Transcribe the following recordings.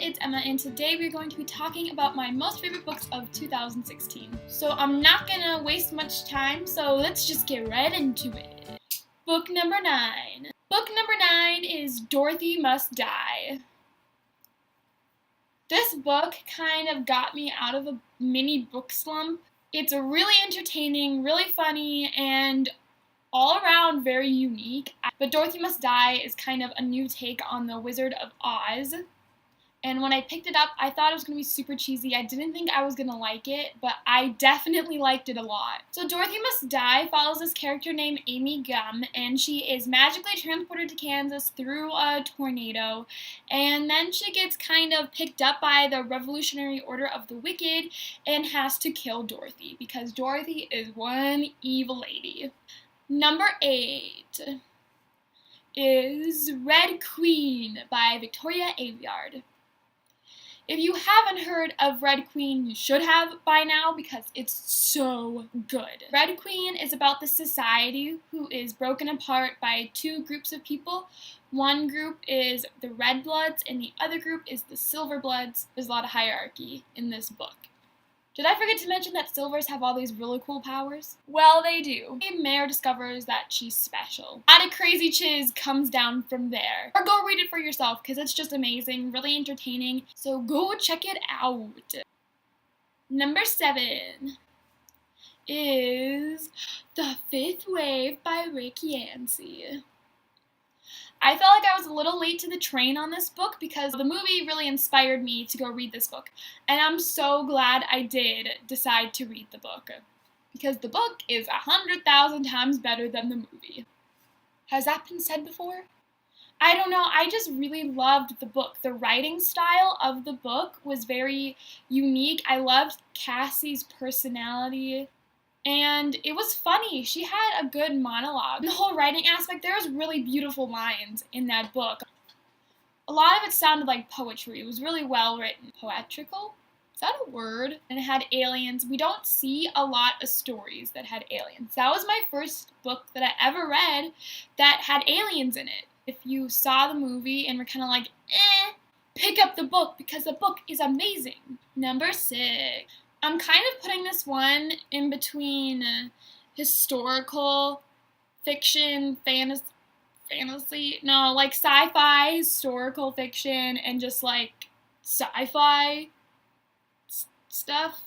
it's Emma, and today we're going to be talking about my most favorite books of 2016. So I'm not gonna waste much time, so let's just get right into it. Book number 9. Book number 9 is Dorothy Must Die. This book kind of got me out of a mini book slump. It's really entertaining, really funny, and all around very unique. But Dorothy Must Die is kind of a new take on the Wizard of Oz. And when I picked it up, I thought it was going to be super cheesy. I didn't think I was going to like it, but I definitely liked it a lot. So Dorothy Must Die follows this character named Amy Gum, and she is magically transported to Kansas through a tornado. And then she gets kind of picked up by the Revolutionary Order of the Wicked and has to kill Dorothy, because Dorothy is one evil lady. Number 8 is Red Queen by Victoria Aveyard. If you haven't heard of Red Queen, you should have by now because it's so good. Red Queen is about the society who is broken apart by two groups of people. One group is the Red Bloods and the other group is the Silver Bloods. There's a lot of hierarchy in this book. Did I forget to mention that Silvers have all these really cool powers? Well, they do. Mare discovers that she's special. A lot of crazy chiz comes down from there. Or go read it for yourself, because it's just amazing, really entertaining. So go check it out. Number 7 is The Fifth Wave by Rick Yancey. I felt like I was a little late to the train on this book because the movie really inspired me to go read this book. And I'm so glad I did decide to read the book, because the book is 100,000 times better than the movie. Has that been said before? I don't know, I just really loved the book. The writing style of the book was very unique. I loved Cassie's personality. And it was funny. She had a good monologue. The whole writing aspect, there was really beautiful lines in that book. A lot of it sounded like poetry. It was really well written. Poetrical? Is that a word? And it had aliens. We don't see a lot of stories that had aliens. That was my first book that I ever read that had aliens in it. If you saw the movie and were kind of like, pick up the book because the book is amazing. Number 6. I'm kind of putting this one in between historical fiction, fantasy, no, like sci-fi, historical fiction, and just like sci-fi stuff.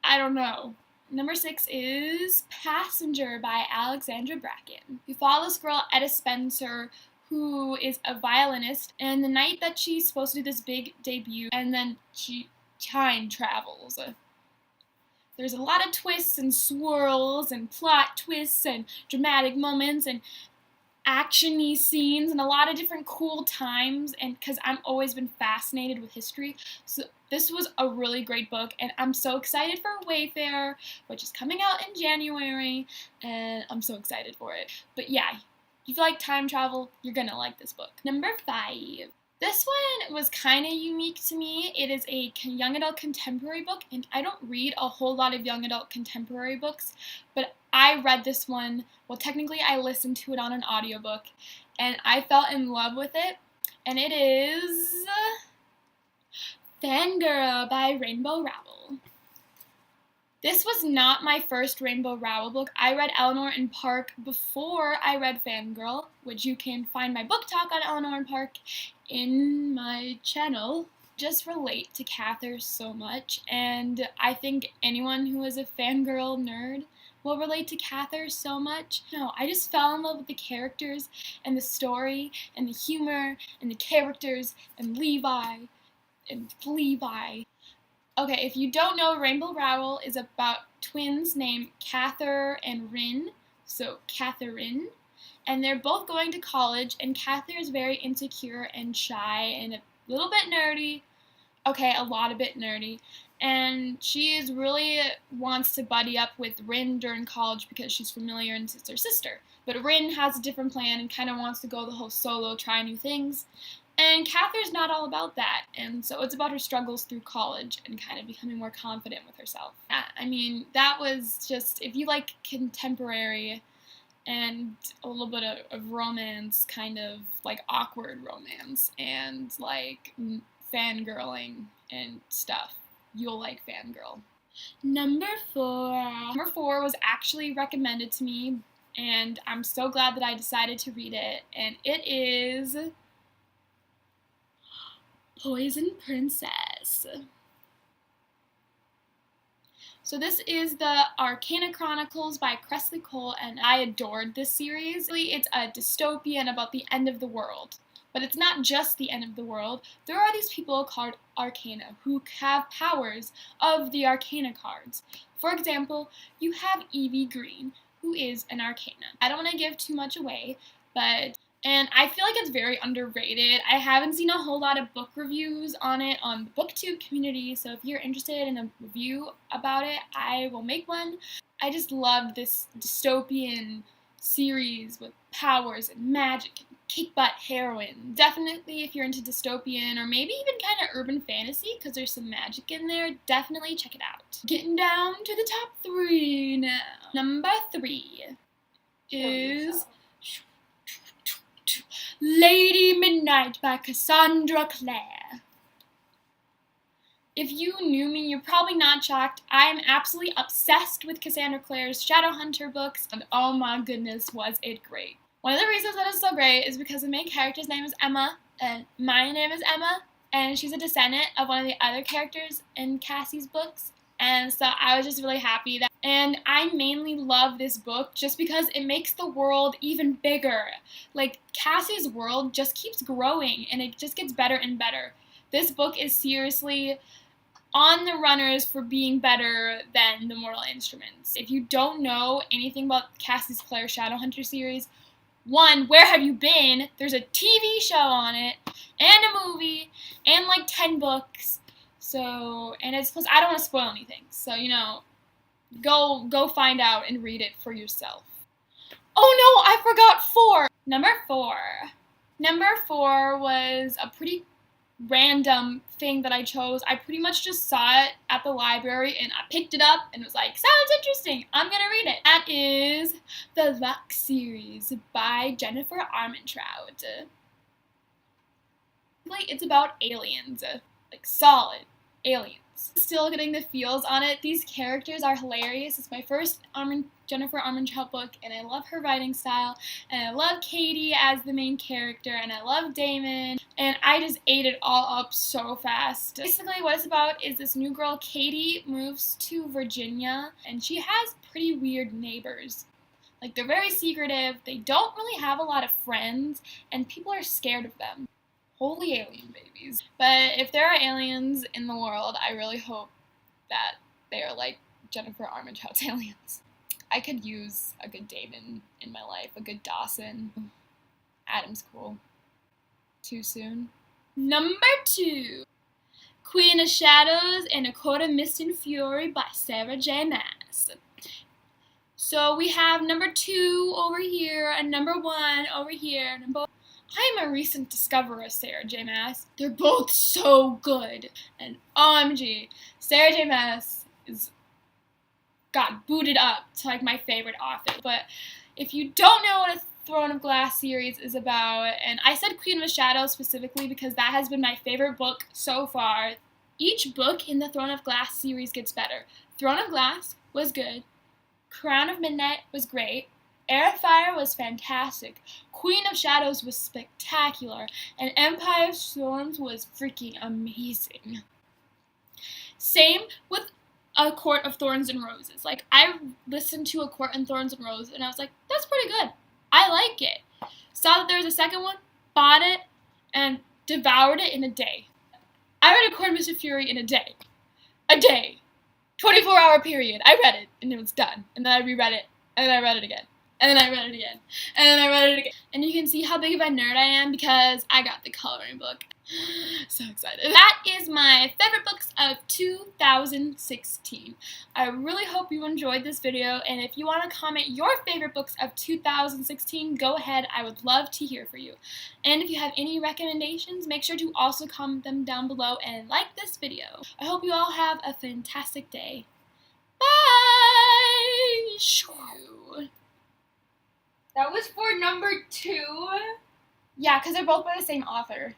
I don't know. Number 6 is Passenger by Alexandra Bracken. We follow this girl, Etta Spencer, who is a violinist, and the night that she's supposed to do this big debut, and then she time travels. There's a lot of twists and swirls and plot twists and dramatic moments and action-y scenes and a lot of different cool times, and because I've always been fascinated with history, so this was a really great book, and I'm so excited for Wayfarer, which is coming out in January, and I'm so excited for it. But yeah, if you like time travel, you're gonna like this book. Number 5. This one was kind of unique to me. It is a young adult contemporary book, and I don't read a whole lot of young adult contemporary books, but I read this one. Well, technically I listened to it on an audiobook, and I fell in love with it, and it is Fangirl by Rainbow Rowell. This was not my first Rainbow Rowell book. I read Eleanor and Park before I read Fangirl, which you can find my book talk on Eleanor and Park in my channel. Just relate to Cather so much, and I think anyone who is a fangirl nerd will relate to Cather so much. No, I just fell in love with the characters and the story and the humor and the characters and Levi. Okay, if you don't know, Rainbow Rowell is about twins named Cather and Rin, so Catherine, and they're both going to college, and Cather is very insecure and shy and a little bit nerdy. Okay, a lot of bit nerdy. And she is really wants to buddy up with Rin during college because she's familiar and it's her sister. But Rin has a different plan and kind of wants to go the whole solo, try new things. And Cather's not all about that, and so it's about her struggles through college and kind of becoming more confident with herself. I mean, that was just, if you like contemporary and a little bit of romance, kind of like awkward romance, and like fangirling and stuff, you'll like Fangirl. Number 4. Number 4 was actually recommended to me, and I'm so glad that I decided to read it, and it is Poison Princess. So this is the Arcana Chronicles by Kresley Cole, and I adored this series. It's a dystopian about the end of the world. But it's not just the end of the world. There are these people called Arcana who have powers of the Arcana cards. For example, you have Evie Green, who is an Arcana. I don't want to give too much away, and I feel like it's very underrated. I haven't seen a whole lot of book reviews on it on the BookTube community, so if you're interested in a review about it, I will make one. I just loved this dystopian series with powers and magic and kick-butt heroine. Definitely, if you're into dystopian or maybe even kind of urban fantasy, because there's some magic in there, definitely check it out. Getting down to the top 3 now. Number 3 is Lady Midnight by Cassandra Clare. If you knew me, you're probably not shocked. I am absolutely obsessed with Cassandra Clare's Shadowhunter books, and oh my goodness, was it great. One of the reasons that it's so great is because the main character's name is Emma, and my name is Emma, and she's a descendant of one of the other characters in Cassie's books, and so I was just really happy that. And I mainly love this book just because it makes the world even bigger. Like, Cassie's world just keeps growing, and it just gets better and better. This book is seriously on the runners for being better than the Mortal Instruments. If you don't know anything about Cassie's Clare Shadowhunter series, 1, where have you been? There's a TV show on it, and a movie, and like 10 books. So, and it's supposed, I don't want to spoil anything. So, go find out and read it for yourself. Oh no, I forgot 4. Number 4. Number 4 was a pretty random thing that I chose. I pretty much just saw it at the library and I picked it up and was like, sounds interesting, I'm gonna read it. That is the Luck series by Jennifer Armentrout. It's about aliens, like solid aliens. Still getting the feels on it. These characters are hilarious. It's my first Jennifer Armentrout book, and I love her writing style, and I love Katie as the main character, and I love Damon, and I just ate it all up so fast. Basically, what it's about is this new girl, Katie, moves to Virginia, and she has pretty weird neighbors. Like, they're very secretive, they don't really have a lot of friends, and people are scared of them. Holy alien babies. But if there are aliens in the world, I really hope that they are like Jennifer Armentrout's aliens. I could use a good Damon in my life, a good Dawson. Adam's cool. Too soon. Number 2. Queen of Shadows and A Court of Mist and Fury by Sarah J. Maas. So we have number 2 over here and number 1 over here. I am a recent discoverer of Sarah J. Maas. They're both so good. And OMG, Sarah J. Maas got booted up to like my favorite author. But if you don't know what a Throne of Glass series is about, and I said Queen of Shadows specifically because that has been my favorite book so far. Each book in the Throne of Glass series gets better. Throne of Glass was good. Crown of Midnight was great. Heir of Fire was fantastic. Queen of Shadows was spectacular. And Empire of Storms was freaking amazing. Same with A Court of Thorns and Roses. Like, I listened to A Court of Thorns and Roses and I was like, that's pretty good. I like it. Saw that there was a second one, bought it, and devoured it in a day. I read A Court of Mist and Fury in a day. A day. 24-hour period. I read it, and it was done. And then I reread it, and then I read it again. And then I read it again. And then I read it again. And you can see how big of a nerd I am because I got the coloring book. So excited. That is my favorite books of 2016. I really hope you enjoyed this video. And if you want to comment your favorite books of 2016, go ahead. I would love to hear from you. And if you have any recommendations, make sure to also comment them down below and like this video. I hope you all have a fantastic day. Bye! That was for number 2? Yeah, because they're both by the same author.